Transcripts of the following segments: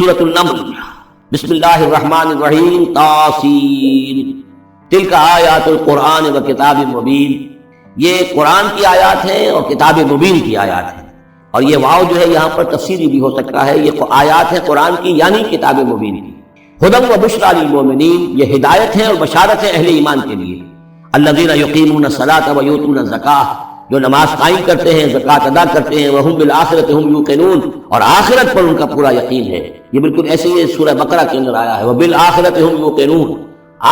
سورۃ النمل، بسم اللہ الرحمن الرحیم، طاسین، تلک آیات القرآن و کتاب مبین، یہ قرآن کی آیات ہیں اور کتاب مبین کی آیات ہیں۔ اور یہ واو جو ہے یہاں پر تفسیری بھی ہو سکتا ہے، یہ آیات ہیں قرآن کی یعنی کتاب مبین کی۔ ہدی و بشریٰ للمؤمنین، یہ ہدایت ہے اور بشارت ہے اہل ایمان کے لیے۔ الذین یقیمون الصلاۃ و یؤتون الزکاۃ، جو نماز قائم کرتے ہیں، زکوٰۃ ادا کرتے ہیں، وہم بالآخرۃ ہم یوقنون، اور آخرت پر ان کا پورا یقین ہے۔ یہ بالکل ایسے ہی سورہ بقرہ کے اندر آیا ہے، وبالآخرۃ ہم یوقنون،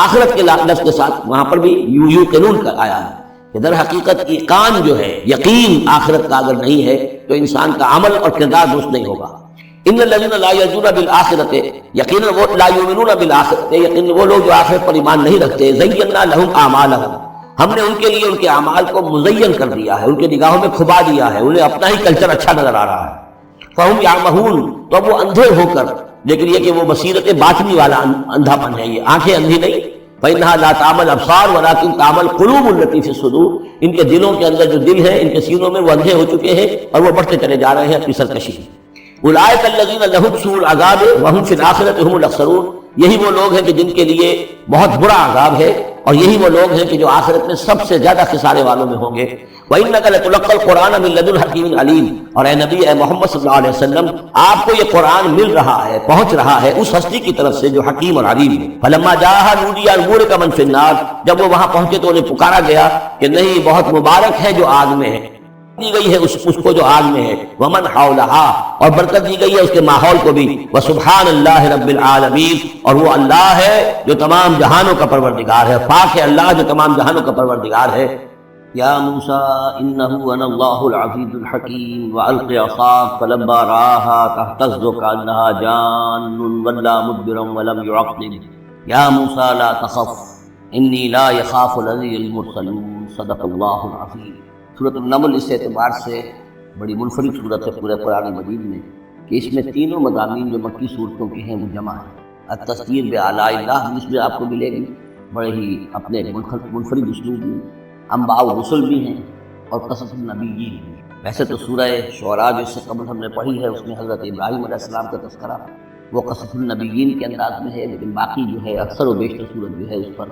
آخرت کے لفظ کے ساتھ وہاں پر بھی یوقنون کا آیا ہے کہ در حقیقت ایقان جو ہے، یقین آخرت کا اگر نہیں ہے تو انسان کا عمل اور کردار درست نہیں ہوگا۔ ان الذین لا یؤمنون بالآخرۃ، یقینا وہ لا یؤمنون بالآخرۃ، یقینا وہ لوگ جو آخرت پر ایمان نہیں رکھتے، زینا لہم اعمالہم، ہم نے ان کے لیے ان کے اعمال کو مزین کر دیا ہے، ان کے نگاہوں میں کھبا دیا ہے، انہیں اپنا ہی کلچر اچھا نظر آ رہا ہے۔ فہم یعمہون، تو وہ اندھے ہو کر، لیکن یہ کہ وہ بصیرت باطنی والا اندھا پن ہے، یہ آنکھیں اندھی نہیں۔ فإنها لا تعمى الأبصار ولكن تعمى القلوب التي في الصدور، ان کے دلوں کے اندر جو دل ہے، ان کے سینوں میں وہ اندھے ہو چکے ہیں اور وہ بڑھتے چلے جا رہے ہیں اپنی سرکشی۔ اولئک الذین لهم سوء العذاب وهم في الآخرة هم الأخسرون، یہی وہ لوگ ہیں کہ جن کے لیے بہت برا عذاب ہے، اور یہی وہ لوگ ہیں کہ جو آخرت میں سب سے زیادہ خسارے والوں میں ہوں گے۔ وَإِنَّكَ لَتُلَقَّى الْقُرْآنَ مِن لَدُنْ حَكِيمٍ عَلِيمٍ، اور اے نبی، اے محمد صلی اللہ علیہ وسلم، آپ کو یہ قرآن مل رہا ہے، پہنچ رہا ہے اس ہستی کی طرف سے جو حکیم اور علیم ہے۔ فَلَمَّا جَاءَهَا نُودِيَ أَن بُورِكَ مَن فِي النَّارِ، جب وہ وہاں پہنچے تو انہیں پکارا گیا کہ نہیں، بہت مبارک ہے جو آگ میں ہے، دی گئی ہے اس کو جو آگ میں ہے، ومن حولہا، اور برکت دی گئی ہے اس کے ماحول کو بھی، وسبحان اللہ رب العالمین، اور وہ اللہ ہے جو تمام جہانوں کا پروردگار ہے، پاک ہے اللہ جو تمام جہانوں کا پروردگار ہے۔ یا موسیٰ انہ انا اللہ العزیز الحکیم والق عصاک فلما رآها تہتز کأنها جان ولا مدبرا ولم يعقب یا موسیٰ لا تخف انی لا یخاف لدی المرسلون، صدق اللہ العظیم۔ سورۃ النمل اس اعتبار سے بڑی منفرد صورت ہے پورے قرآن مجید میں کہ اس میں تینوں مضامین جو مکی صورتوں کے ہیں وہ جمع ہیں۔ التذکیر بآلاء اللہ جس میں آپ کو ملے گی، بڑے ہی اپنے منفرد اسلوب میں، انباء الرسل بھی ہیں اور قصص النبیین بھی۔ ویسے تو سورہ شعراء جو اس سے قبل ہم نے پڑھی ہے اس میں حضرت ابراہیم علیہ السلام کا تذکرہ وہ قصص النبیین کے انداز میں ہے، لیکن باقی جو ہے اکثر و بیشتر صورت جو ہے اس پر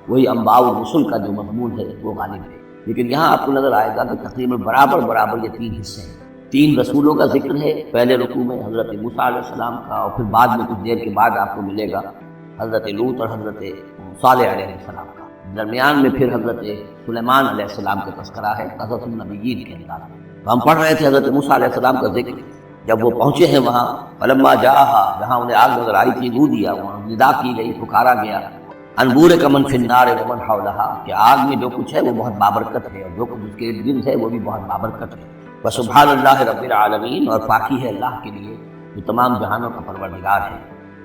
وہی انباء الرسل کا جو مضمون ہے وہ غالب ہے۔ لیکن یہاں آپ کو نظر آئے گا کہ تقریباً برابر یہ تین حصے ہیں۔ تین رسولوں کا ذکر ہے، پہلے رکوع میں حضرت موسیٰ علیہ السلام کا، اور پھر بعد میں کچھ دیر کے بعد آپ کو ملے گا حضرت لوط اور حضرت صالح علیہ السلام کا، درمیان میں پھر حضرت سلیمان علیہ السلام کا تذکرہ ہے قصص النبیین کے انداز میں۔ تو ہم پڑھ رہے تھے حضرت موسیٰ علیہ السلام کا ذکر، جب وہ پہنچے ہیں وہاں، فلما جاءہا، جہاں انہیں آگ نظر آئی تھی، نودیا، وہاں ندا کی گئی، پکارا گیا، ان بورک من فی النار ومن حولہا، کہ آگ میں جو کچھ ہے وہ بہت بابرکت ہے اور جو کچھ اس کے ارد گرد ہے وہ بھی بہت بابرکت ہے۔ وسبحان اللہ رب العالمین، اور پاکی ہے اللہ کے لیے جو تمام جہانوں کا پروردگار ہے۔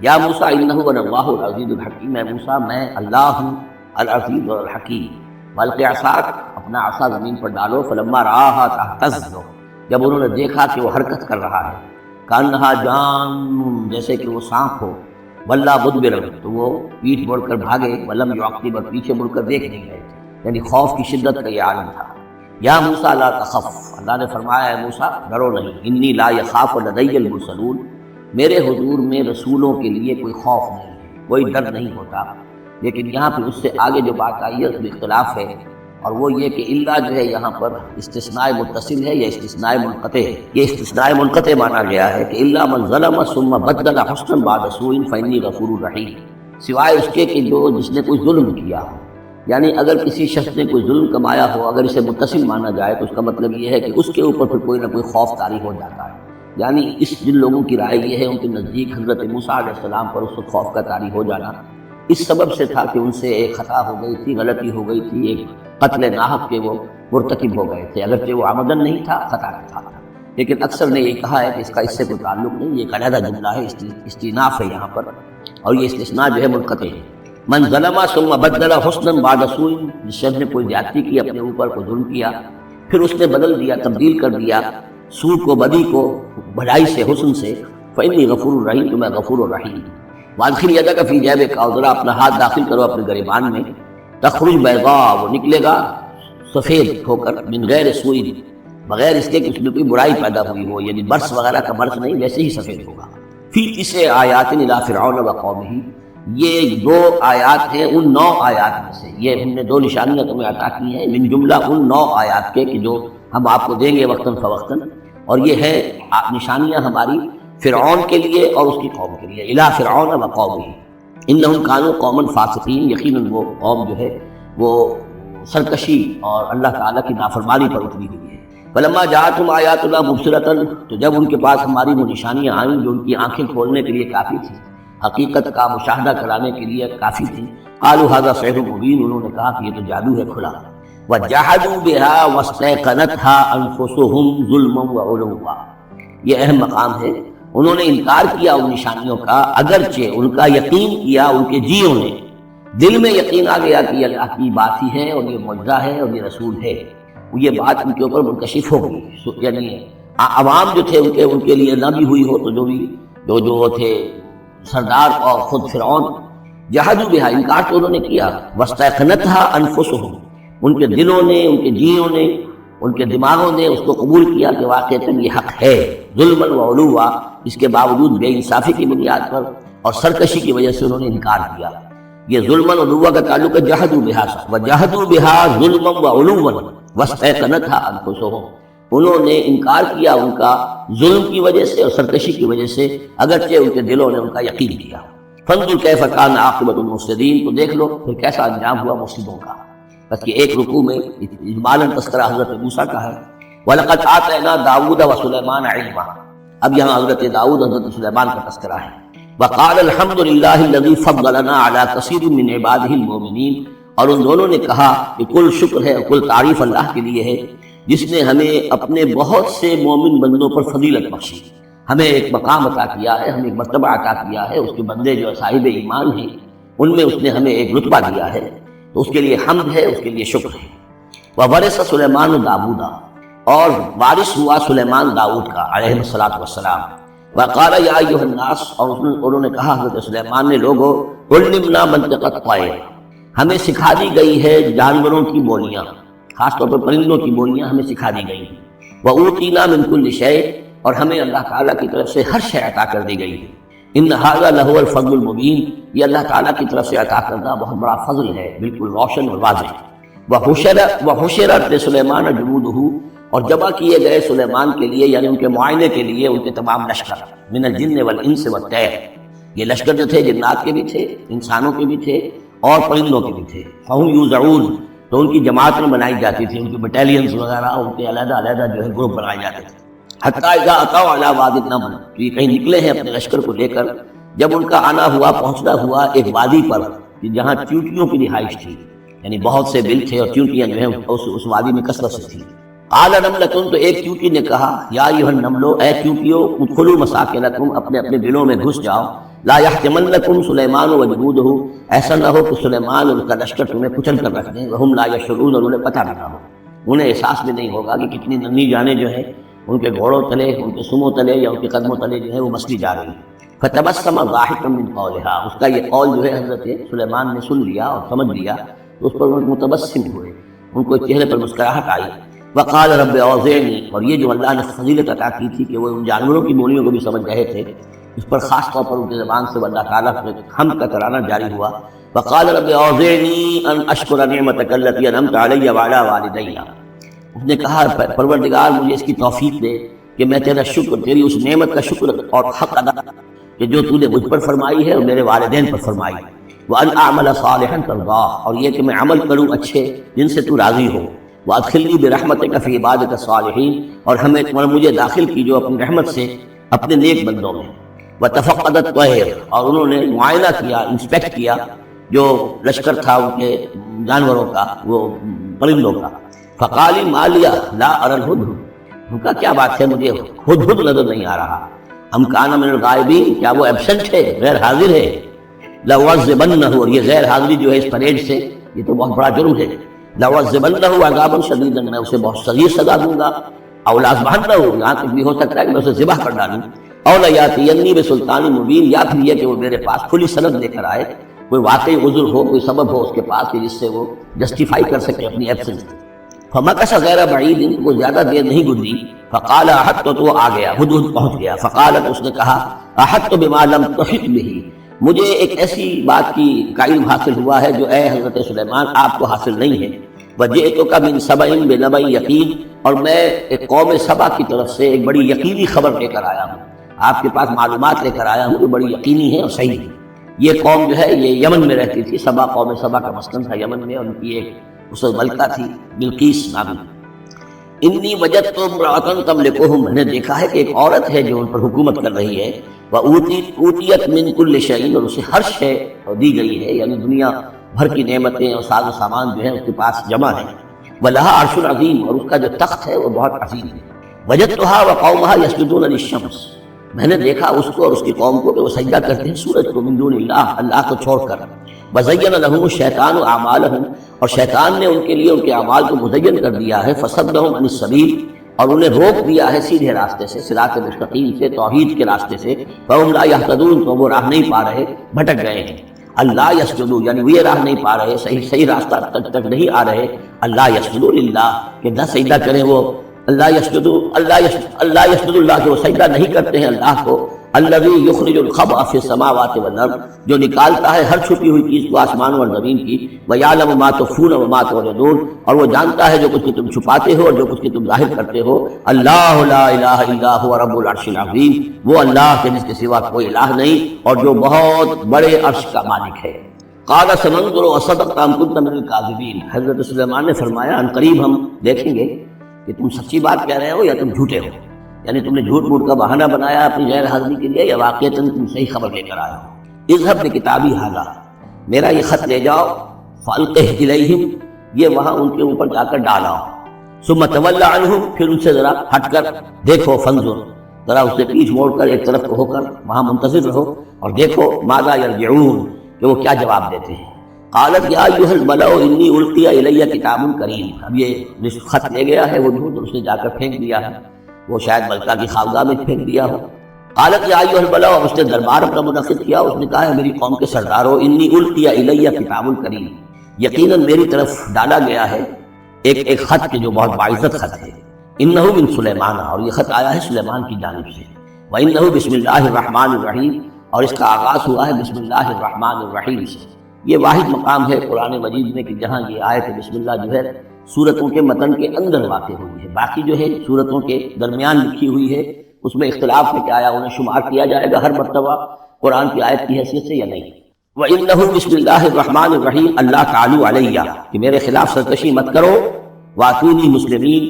یا موسیٰ انہ انا اللہ العزیز الحکیم، اے موسیٰ میں اللہ ہوں العزیز اور الحکیم۔ والق عصاک، اپنا عصا زمین پر ڈالو، فلما رآہا تہتز، جب انہوں نے دیکھا کہ وہ حرکت کر رہا ہے، کأنہا جان، جیسے کہ وہ سانپ ہو، ولا مدبرا، تو وہ پیٹھ موڑ کر بھاگے، ولم یعقب، اور پیچھے مڑ کر دیکھ نہیں گئے تھے، یعنی خوف کی شدت کا یہ عالم تھا۔ یا موسیٰ لا تخف، اللہ نے فرمایا ہے موسیٰ ڈرو نہیں، انی لا یخاف لدی المرسلون، میرے حضور میں رسولوں کے لیے کوئی خوف نہیں ہے، کوئی ڈر نہیں ہوتا۔ لیکن یہاں پہ اس سے آگے جو بات آئی ہے اس میں اختلاف ہے، اور وہ یہ کہ اللہ جو ہے یہاں پر استثناء متصل ہے یا استثناء منقطع ہے۔ یہ استثناء منقطع مانا گیا ہے کہ الا من ظلم ثم بدل حسنا بعد سوء فانی غفور رحیم، سوائے اس کے کہ جس نے کوئی ظلم کیا ہو، یعنی اگر کسی شخص نے کوئی ظلم کمایا ہو، اگر اسے متصل مانا جائے تو اس کا مطلب یہ ہے کہ اس کے اوپر پھر کوئی نہ کوئی خوف طاری ہو جاتا ہے۔ یعنی جن لوگوں کی رائے یہ ہے، ان کے نزدیک حضرت موسیٰ علیہ السلام پر اس وقت خوف کا طاری ہو جانا اس سبب سے تھا کہ ان سے ایک خطا ہو گئی تھی، غلطی ہو گئی تھی، ایک قتل ناحق کے وہ مرتکب ہو گئے تھے، اگرچہ وہ عمدن نہیں تھا، خطا تھا۔ لیکن اکثر نے یہ کہا ہے کہ اس کا اس سے کوئی تعلق نہیں، یہ ایک علیحدہ جملہ ہے، استئناف ہے یہاں پر، اور یہ استثناء جو ہے منقطع ہے۔ من ظلم ثم بدل حسنا بعد سوء، جس شخص نے کوئی زیادتی کی اپنے اوپر، کوئی ظلم کیا، پھر اس نے بدل دیا، تبدیل کر دیا سوء کو، بدی کو، بھلائی سے، حسن سے، فإنی غفور رحیم، تو میں غفور الرحیم۔ وادخل یدک فی جیبک، اور ذرا اپنا ہاتھ داخل کرو اپنے گریبان میں، تخرج بیضاء، وہ نکلے گا سفید ہو کر، من غیر سوء، بغیر اس کے کہ اس میں کوئی برائی پیدا ہوئی ہو، یعنی برس وغیرہ کا برس نہیں، ویسے ہی سفید ہوگا۔ فی 9 آیات الی فرعون و قومہ، یہ 2 آیات ہیں ان 9 آیات میں سے، یہ ہم نے 2 نشانیاں تمہیں عطا کی ہیں من جملہ ان 9 آیات کے کہ جو ہم آپ کو دیں گے وقتاً فوقتاً، اور یہ ہے نشانیاں ہماری فرعون کے لیے اور اس کی قوم کے لیے، الی فرعون و قومہ انہم کانوا قوما فاسقین، یقیناً وہ قوم جو ہے وہ سرکشی اور اللہ تعالیٰ کی نافرمانی پر اتری ہوئی ہے۔ فلما جاءتهم آیاتنا مبصرۃ، تو جب ان کے پاس ہماری وہ نشانیاں آئیں جو ان کی آنکھیں کھولنے کے لیے کافی تھی، حقیقت کا مشاہدہ کرانے کے لیے کافی تھی، قالوا ھذا سحر مبین، انہوں نے کہا کہ یہ تو جادو ہے کھلا، وجحدوا بها واستيقنتها انفسهم ظلما وعلوا، یہ اہم مقام ہے، انہوں نے انکار کیا ان نشانیوں کا اگرچہ ان کا یقین کیا ان کے جیوں نے، دل میں یقین آ گیا کہ یہ اللہ کی بات ہی ہے اور یہ معجزہ ہے اور یہ رسول ہے، یہ بات ان کے اوپر منکشف ہو گئی، یعنی عوام جو تھے ان کے لیے نہ بھی ہوئی ہو تو جو تھے سردار اور خود فرعون، جحدوا بها، انکار تو انہوں نے کیا، واستيقنتها انفسهم، ان کے دلوں نے، ان کے جیوں نے، ان کے دماغوں نے اس کو قبول کیا کہ واقعتاً یہ حق ہے، ظلما وعلوا، اس کے باوجود بے انصافی کی بنیاد پر اور سرکشی کی وجہ سے انہوں نے انکار کیا۔ یہ ظلما وعلوا کا تعلق ہے جحدوا بها سے، وجحدوا بها ظلما وعلوا واستيقنتها انفسهم، انہوں نے انکار کیا ان کا ظلم کی وجہ سے اور سرکشی کی وجہ سے اگرچہ ان کے دلوں نے ان کا یقین کیا۔ فانظر کیف کان عاقبۃ المفسدین، تو دیکھ لو پھر کیسا انجام ہوا مفسدوں کا۔ بس یہ ایک رکوع میں اجمالاً تذکرہ حضرت موسیٰ کا ہے، وَلَقَدْ آتَيْنَا دَاوُودَ وَسُلَيْمَانَ عِلْمًا، اب یہاں حضرت داؤد حضرت سلیمان کا تذکرہ ہے۔ وَقَالَ الْحَمْدُ لِلَّهِ الَّذِي فَضَّلَنَا عَلَى كَثِيرٍ مِّنْ عِبَادِهِ الْمُؤْمِنِينَ، اور ان دونوں نے کہا کہ کل شکر ہے اور کل تعریف اللہ کے لیے ہے جس نے ہمیں اپنے بہت سے مومن بندوں پر فضیلت بخشی، ہمیں ایک مقام عطا کیا ہے، ہمیں ایک مرتبہ عطا کیا ہے، اس کے بندے جو صاحب ایمان ہیں ان میں اس نے ہمیں ایک رتبہ دیا ہے، تو اس کے لیے حمد ہے، اس کے لیے شکر ہے۔ وَوَرِثَ سُلَيْمَانُ دَاوُودَ، اور وارث ہوا سلیمان داؤد کا علیہ الصلوۃ والسلام۔ وَقَالَ يَا أَيُّهَا النَّاسُ، اور انہوں نے کہا حضرت سلیمان نے، لوگو عُلِّمْنَا مَنطِقَ الطَّيْرِ، ہمیں سکھا دی گئی ہے جانوروں کی بولیاں، خاص طور پر پرندوں کی بولیاں ہمیں سکھا دی گئی ہیں۔ وَأُوتِينَا مِن كُلِّ شَيْءٍ، اور ہمیں اللہ تعالیٰ کی طرف سے ہر شے عطا کر دی گئی ہے۔ ان هذا لهو الفضل المبین، یہ اللہ تعالیٰ کی طرف سے عطا کردہ بہت بڑا فضل ہے، بالکل روشن اور واضح۔ وحشرت لسلیمان جنودہ، اور جمع کیے گئے سلیمان کے لیے یعنی ان کے معائنے کے لیے ان کے تمام لشکر، من الجن والانس والطیر، یہ لشکر جو تھے جنات کے بھی تھے، انسانوں کے بھی تھے اور پرندوں کے بھی تھے۔ فہم یوزعون، تو ان کی جماعتیں بنائی جاتی تھیں، ان کی بٹالینز وغیرہ، ان کے علیحدہ علیحدہ جو ہے گروپ بنائے جاتے تھے۔ حتیٰ اذا اتوا علی وادی النمل، تو یہ کہیں نکلے ہیں اپنے لشکر کو لے کر، جب ان کا آنا ہوا پہنچنا ہوا ایک وادی پر کہ جہاں چیونٹیوں کی رہائش تھی، یعنی بہت سے بل تھے اور چیونٹیاں جو ہیں اس وادی میں کثرت سے تھیں۔ قال نملۃ، تو ایک چیونٹی نے کہا، یا ایھا النمل، اے چیونٹیوں، ادخلوا مساکنکم، اپنے اپنے دلوں میں گھس جاؤ، لا یحطمنکم سلیمان وجنودہ، ایسا نہ ہو کہ سلیمان اور اس کا لشکر تمہیں کچل کر رکھ دیں، وہم لا یشعرون، اور انہیں پتہ بھی نہ ہو، انہیں احساس بھی نہیں ہوگا کہ کتنی ننھی جانیں جو ہیں ان کے گھوڑوں تلے، ان کے سموں تلے یا ان کے قدموں تلے جو ہے وہ مسلی جا رہی ہیں۔ فتبسم ضاحکا من قولها، اس کا یہ قول جو ہے حضرت سلیمان نے سن لیا اور سمجھ لیا تو اس پر وہ متبسم ہوئے، ان کو چہرے پر مسکراہٹ آئی۔ وقال رب اوزعنی، اور یہ جو اللہ نے فضیلت عطا کی تھی کہ وہ ان جانوروں کی بولیوں کو بھی سمجھ رہے تھے، اس پر خاص طور پر ان کی زبان سے اللہ تعالیٰ کے حمد کا ترانہ جاری ہوا۔ وقال رب اوزعنی ان اشکر نعمتک التی انعمت علی وعلی والدی، اس نے کہا پروردگار مجھے اس کی توفیق دے کہ میں تیرا شکر، تیری اس نعمت کا شکر اور حق ادا کہ جو تو نے مجھ پر فرمائی ہے اور میرے والدین پر فرمائی، وان اعمل صالحا ترضاہ، اور یہ کہ میں عمل کروں اچھے جن سے تو راضی ہو، وادخلنی برحمتک فی عبادک الصالحین، اور مجھے داخل کیجو اپنی رحمت سے اپنے نیک بندوں میں۔ وتفقدت الطیر، اور انہوں نے معائنہ کیا، انسپیکٹ کیا جو لشکر تھا ان کے جانوروں کا، وہ پرندوں کا۔ فقال ما لی لا اری الہدہد، ان کا کیا بات ہے مجھے ہدہد نظر نہیں آ رہا، ام کان من الغائبین، کیا وہ ایبسنٹ ہے، غیر حاضر ہے، لأعذبنہ، اور یہ غیر حاضری جو ہے اس پریڈ سے یہ تو بہت بڑا جرم ہے، لأعذبنہ عذابا شدیدا، میں اسے بہت شدید سزا دوں گا، او لأذبحنہ، یہاں تک بھی ہو سکتا ہے کہ میں اسے ذبح کر ڈالوں، او لیاتینی بسلطان مبین، یا پھر یہ کہ وہ میرے پاس کھلی سند لے کر آئے، کوئی واقعی عذر ہو، کوئی سبب ہو اس کے پاس کہ جس سے وہ جسٹیفائی کر سکے اپنی ایبسنس۔ فمکث غیر بعید، کو زیادہ دیر نہیں گزری، فقال احطت، تو آ گیا، ہدہد پہنچ گیا، فقالت، اس نے کہا احطت بما لم تحط به، مجھے ایک ایسی بات کی کا علم حاصل ہوا ہے جو اے حضرت سلیمان آپ کو حاصل نہیں ہے، وجئتک من سبأ بنبأ یقین، اور میں ایک قوم سبا کی طرف سے ایک بڑی یقینی خبر لے کر آیا ہوں، آپ کے پاس معلومات لے کر آیا ہوں جو بڑی یقینی ہے اور صحیح ہے۔ یہ قوم جو ہے یہ یمن میں رہتی تھی، سبا، قوم سبا کا مسکن تھا یمن میں، اور ان کی ایک اس وقت ملکہ تھی بلقیس نامی۔ انی وجدت امرأۃ تملکہم، میں نے دیکھا ہے کہ ایک عورت ہے جو ان پر حکومت کر رہی ہے، وأوتیت من کل شیء، اور اسے ہر شے دی گئی ہے، یعنی دنیا بھر کی نعمتیں اور ساز و سامان جو ہے اس کے پاس جمع ہے، ولہا عرش عظیم، اور اس کا جو تخت ہے وہ بہت عظیم ہے، وجدتھا وقومھا یسجدون للشمس، میں نے دیکھا اس کو اور اس کی قوم کو کہ وہ سجدہ کرتے ہیں سورج کو، من دون اللہ، اللہ کو چھوڑ کر، وزین لہم الشیطان اعمالہم، اور شیطان نے ان کے لیے ان کے اعمال کو مزین کر دیا ہے، فصدہم عن السبیل، اور انہیں روک دیا ہے سیدھے راستے سے، صراط مستقیم سے، توحید کے راستے سے، فہم لا یہتدون، تو وہ راہ نہیں پا رہے، بھٹک گئے ہیں، اللہ یسجدو، یعنی وہ یہ راہ نہیں پا رہے، صحیح راستہ تک نہیں آ رہے، اللہ یسجدو للہ، کہ نہ سجدہ کریں وہ، اللہ یسجدو اللہ کہ وہ سجدہ نہیں کرتے ہیں اللہ کو، الذی یخرج الخبء فی السماوات والارض، جو نکالتا ہے ہر چھپی ہوئی چیز کو آسمانوں اور زمین کی، ویعلم ما تخفون وما تعلنون، اور وہ جانتا ہے جو کچھ کہ تم چھپاتے ہو اور جو کچھ کہ تم ظاہر کرتے ہو، اللہ لا الہ الا هو رب العرش العظیم، وہ اللہ کے جس کے سوا کوئی الہ نہیں اور جو بہت بڑے عرش کا مالک ہے۔ قال سننظر اصدقت ام كنت من الكاذبین، حضرت سلیمان نے فرمایا ان قریب ہم دیکھیں گے کہ تم سچی بات کہہ رہے ہو یا تم جھوٹے ہو، یعنی تم نے جھوٹ موٹ کا بہانہ بنایا اپنی غیر حاضری کے لیے، یا واقعتاً تم صحیح خبر لے کر آئے ہو۔ اذهب بکتابی ھذا، میرا یہ خط لے جاؤ، فالقہ الیہم، یہ وہاں ان کے اوپر جا کر ڈالاؤ، ثم تول عنہم، پھر ان سے ذرا ہٹ کر دیکھو، فانظر، ذرا اس سے پیچھ موڑ کر ایک طرف کو ہو کر وہاں منتظر رہو اور دیکھو، ماذا یرجعون، کہ وہ کیا جواب دیتے ہیں۔ قالت یا ایھا الملأ انی القی الی کتاب کریم، اب یہ خط لے گیا ہے وہ جھوٹ، اس نے جا کر پھینک دیا ہے، وہ شاید ملکہ کی خوابگاہ میں پھینک دیا ہو۔ قالت یا ایھا الملأ، اب اس نے دربار اپنا منعقد کیا، اس نے کہا ہے میری قوم کے سردارو، انی القی الی کتاب کریم، یقیناً میری طرف ڈالا گیا ہے ایک خط کے جو بہت باعزت خط ہے، انہ من سلیمان، اور یہ خط آیا ہے سلیمان کی جانب سے، وانہ بسم اللہ الرحمن الرحیم، اور اس کا آغاز ہوا ہے بسم اللہ الرحمن الرحیم سے۔ یہ واحد مقام ہے قرآن مجید میں کہ جہاں یہ آیت بسم اللہ جو ہے سورتوں کے متن کے اندر واقع ہوئی ہے، باقی جو ہے سورتوں کے درمیان لکھی ہوئی ہے، اس میں اختلاف ہے کہ آیا انہیں شمار کیا جائے گا ہر مرتبہ قرآن کی آیت کی حیثیت سے یا نہیں۔ وَإِنَّهُ بِسْمِ اللَّهِ الرَّحْمَنِ الرَّحِيمِ اللہ تعالیٰ علیہ، کہ میرے خلاف سرکشی مت کرو، وَأْتُونِي مُسْلِمِينَ،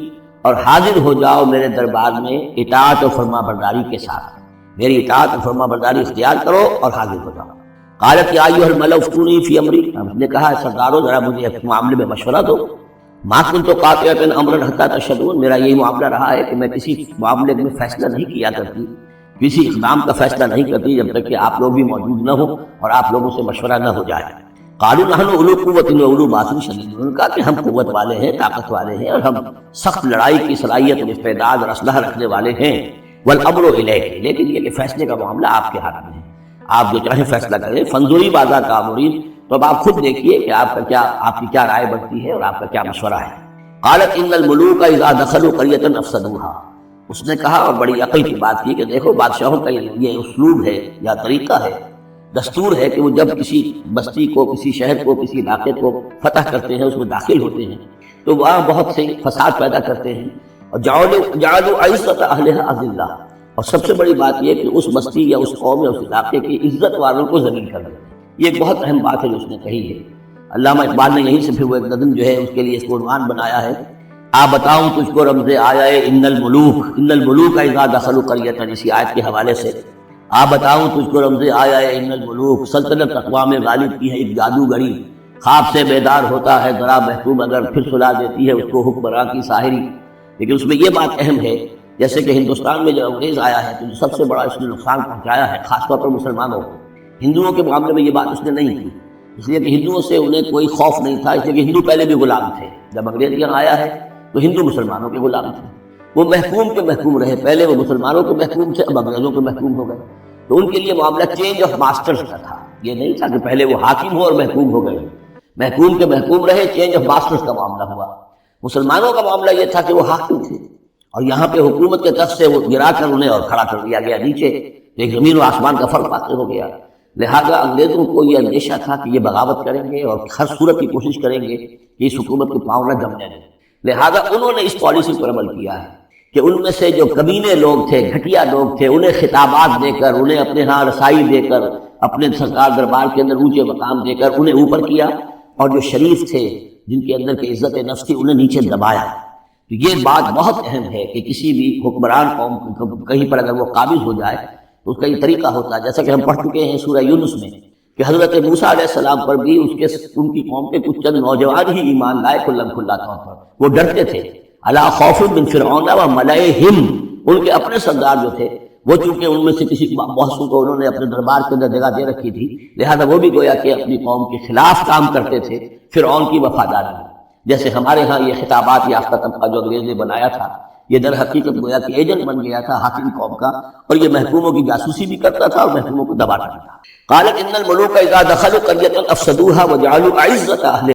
اور حاضر ہو جاؤ میرے دربار میں اطاعت و فرما برداری کے ساتھ، میری اطاعت و فرما برداری اختیار کرو اور حاضر ہو جاؤ۔ قالت یا ایھا الملأ افتونی فی امری، ہم نے کہا سردارو ذرا مجھے اس معاملے میں مشورہ دو، ما کنت قاطعۃ امرا حتی تشہدون، میرا یہی معاملہ رہا ہے کہ میں کسی معاملے میں فیصلہ نہیں کیا کرتی، کسی اقدام کا فیصلہ نہیں کرتی جب تک کہ آپ لوگ بھی موجود نہ ہو اور آپ لوگوں سے مشورہ نہ ہو جائے۔ قالوا نحن اولو قوۃ و اولو باس شدید، انہوں نے کہا کہ ہم قوت والے ہیں، طاقت والے ہیں، اور ہم سخت لڑائی کی صلاحیت اور استعداد اور اسلحہ رکھنے والے ہیں، والامر الیک، لیکن یہ کہ فیصلے کا معاملہ آپ کے ہاتھ میں ہے، آپ جو چاہیں فیصلہ کریں، فانظری ماذا تأمرین، تو اب آپ خود دیکھیے کہ آپ کی کیا رائے بنتی ہے اور آپ کا کیا مشورہ ہے۔ قالت ان الملوک اذا دخلوا قریۃ افسدوها، اس نے کہا اور بڑی عقل کی بات کی کہ دیکھو بادشاہوں کا یہ اسلوب ہے یا طریقہ ہے، دستور ہے کہ وہ جب کسی بستی کو، کسی شہر کو، کسی علاقے کو فتح کرتے ہیں، اس میں داخل ہوتے ہیں تو وہاں بہت سے فساد پیدا کرتے ہیں، اور جعلوا عزت اہلها اذلہ، اور سب سے بڑی بات یہ کہ اس بستی یا اس قوم یا اس علاقے کی عزت والوں کو ذلیل کر دیں۔ یہ ایک بہت اہم بات ہے جو اس نے کہی ہے۔ علامہ اقبال نے یہیں سے پھر وہ ایک نظم جو ہے اس کے لیے اس کو عنوان بنایا ہے، آ بتاؤں تجھ کو رمز آیا ان الملوک اذا دخلوا قریۃ، اسی آیت کے حوالے سے آ بتاؤں تجھ کو رمز آیا ہے ان الملوک، سلطنت اقوام غالب کی ہے ایک جادوگری، خواب سے بیدار ہوتا ہے ذرا محکوم اگر، پھر سلا دیتی ہے اس کو حکمراں کی ساحری۔ لیکن اس میں یہ بات اہم ہے جیسے کہ ہندوستان میں جو انگریز آیا ہے تو سب سے بڑا اس نے نقصان پہنچایا ہے خاص طور پر مسلمانوں کو، ہندوؤں کے معاملے میں یہ بات اس نے نہیں کی، اس لیے کہ ہندوؤں سے انہیں کوئی خوف نہیں تھا، اس لیے کہ ہندو پہلے بھی غلام تھے، جب انگریز یہاں آیا ہے تو ہندو مسلمانوں کے غلام تھے، وہ محکوم کے محکوم رہے، پہلے وہ مسلمانوں کے محکوم تھے، اب انگریزوں کے محکوم ہو گئے، تو ان کے لیے معاملہ چینج آف ماسٹرز کا تھا، یہ نہیں تھا کہ پہلے وہ حاکم ہو اور محکوم ہو گئے، محکوم کے محکوم رہے، چینج آف ماسٹرز کا معاملہ ہوا۔ مسلمانوں کا معاملہ یہ تھا کہ وہ حاکم تھے، اور یہاں پہ حکومت کے تخت سے وہ گرا کر انہیں اور کھڑا کر دیا گیا نیچے، ایک زمین و آسمان کا فرق واقع ہو گیا۔ لہذا انگریزوں کو یہ اندیشہ تھا کہ یہ بغاوت کریں گے اور ہر صورت کی کوشش کریں گے کہ اس حکومت کے پاؤں نہ جمنے دیں۔ لہذا انہوں نے اس پالیسی پر عمل کیا ہے کہ ان میں سے جو کمینے لوگ تھے، گھٹیا لوگ تھے، انہیں خطابات دے کر، انہیں اپنے ہاں رسائی دے کر، اپنے سرکار دربار کے اندر اونچے مقام دے کر انہیں اوپر کیا، اور جو شریف تھے جن کے اندر کی عزت نفس تھی انہیں نیچے دبایا۔ تو یہ بات بہت اہم ہے کہ کسی بھی حکمران قوم کہیں پر اگر وہ قابض ہو جائے تو اس کا یہ طریقہ ہوتا ہے، جیسا کہ ہم پڑھ چکے ہیں سورہ یونس میں کہ حضرت موسیٰ علیہ السلام پر بھی ان کی قوم کے کچھ چند نوجوان ہی ایمان لائے کھلا طور پر، وہ ڈرتے تھے۔ الا خوف من فرعون و ملئہم، ان کے اپنے سردار جو تھے وہ چونکہ ان میں سے کسی محسوس کو انہوں نے اپنے دربار کے اندر جگہ دے رکھی تھی، لہذا وہ بھی گویا کہ اپنی قوم کے خلاف کام کرتے تھے فرعون کی وفاداری میں۔ جیسے ہمارے ہاں یہ خطابات یافتہ طبقہ جو انگریز نے بنایا تھا، یہ در حقیقت گویا کہ ایجنٹ بن گیا تھا حاکم قوم کا، اور یہ محکوموں کی جاسوسی بھی کرتا تھا اور محکوموں کو دباتا تھا۔ قالت ان الملوک اذا دخلوا قرية افسدوها وجعلوا اعزة اهلها